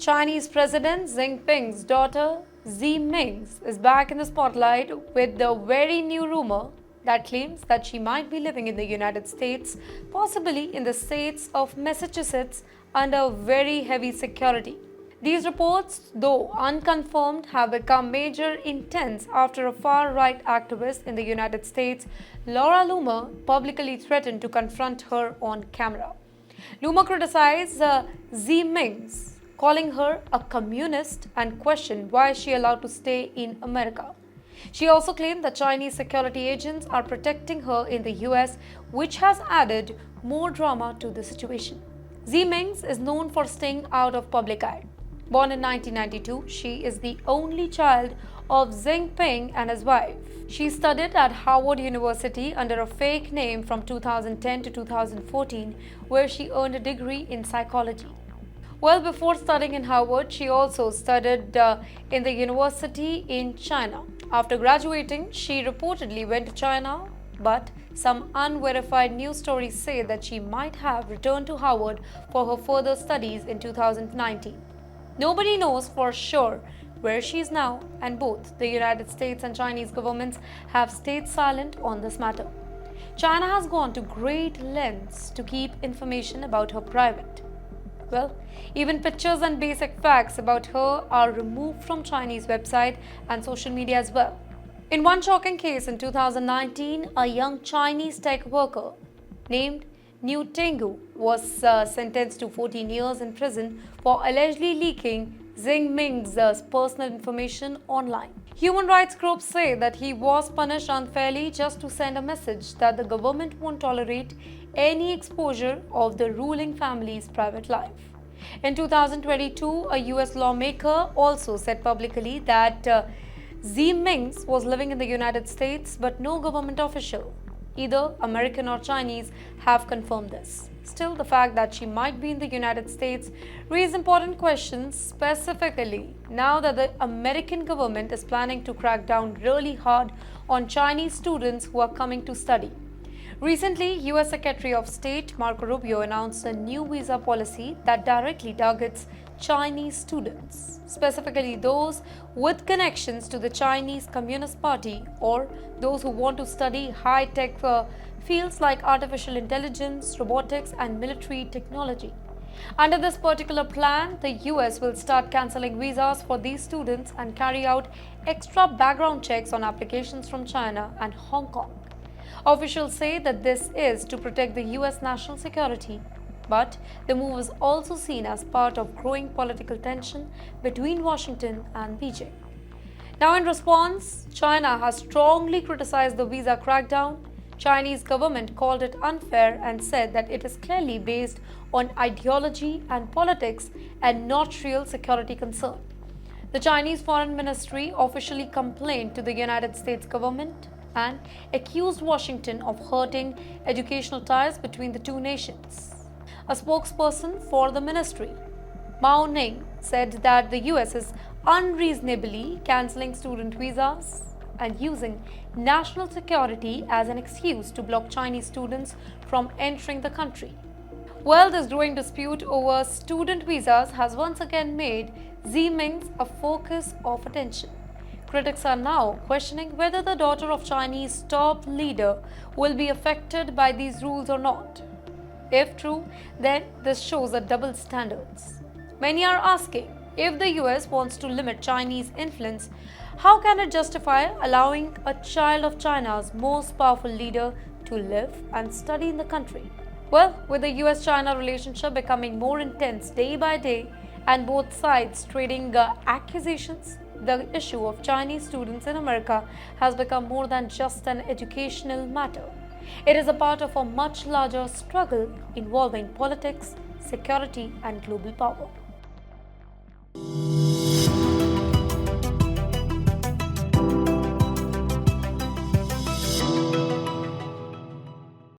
Chinese President Xi Jinping's daughter, Xi Mingze, is back in the spotlight with the very new rumor that claims that she might be living in the United States, possibly in the states of Massachusetts, under very heavy security. These reports, though unconfirmed, have become major intense after a far-right activist in the United States, Loomer, publicly threatened to confront her on camera. Loomer criticized Xi Mingze, calling her a communist, and questioned why she allowed to stay in America. She also claimed that Chinese security agents are protecting her in the US, which has added more drama to the situation. Xi Mingze is known for staying out of public eye. Born in 1992, she is the only child of Xi Jinping and his wife. She studied at Harvard University under a fake name from 2010 to 2014, where she earned a degree in psychology. Well, before studying in Harvard, she also studied in the university in China. After graduating, she reportedly went to China, but some unverified news stories say that she might have returned to Harvard for her further studies in 2019. Nobody knows for sure where she is now, and both the United States and Chinese governments have stayed silent on this matter. China has gone to great lengths to keep information about her private. Well, even pictures and basic facts about her are removed from Chinese website and social media as well. In one shocking case in 2019, a young Chinese tech worker named Niu Tengu was sentenced to 14 years in prison for allegedly leaking Xi Mingze's personal information online. Human rights groups say that he was punished unfairly just to send a message that the government won't tolerate any exposure of the ruling family's private life. In 2022, a US lawmaker also said publicly that Xi Mingze was living in the United States, but no government official, either American or Chinese, have confirmed this. Still, the fact that she might be in the United States raises important questions, specifically now that the American government is planning to crack down really hard on Chinese students who are coming to study. Recently, US Secretary of State Marco Rubio announced a new visa policy that directly targets Chinese students, specifically those with connections to the Chinese Communist Party or those who want to study high-tech fields like artificial intelligence, robotics, and military technology. Under this particular plan, the US will start cancelling visas for these students and carry out extra background checks on applications from China and Hong Kong. Officials say that this is to protect the US national security, but the move is also seen as part of growing political tension between Washington and Beijing. Now, in response, China has strongly criticized the visa crackdown. Chinese government called it unfair and said that it is clearly based on ideology and politics and not real security concern. The Chinese Foreign Ministry officially complained to the United States government and accused Washington of hurting educational ties between the two nations. A spokesperson for the ministry, Mao Ning, said that the US is unreasonably cancelling student visas and using national security as an excuse to block Chinese students from entering the country. Well, this growing dispute over student visas has once again made Xi Mingze a focus of attention. Critics are now questioning whether the daughter of Chinese top leader will be affected by these rules or not. If true, then this shows a double standards. Many are asking, if the US wants to limit Chinese influence, how can it justify allowing a child of China's most powerful leader to live and study in the country? Well, with the US-China relationship becoming more intense day by day and both sides trading accusations, the issue of Chinese students in America has become more than just an educational matter. It is a part of a much larger struggle involving politics, security, and global power.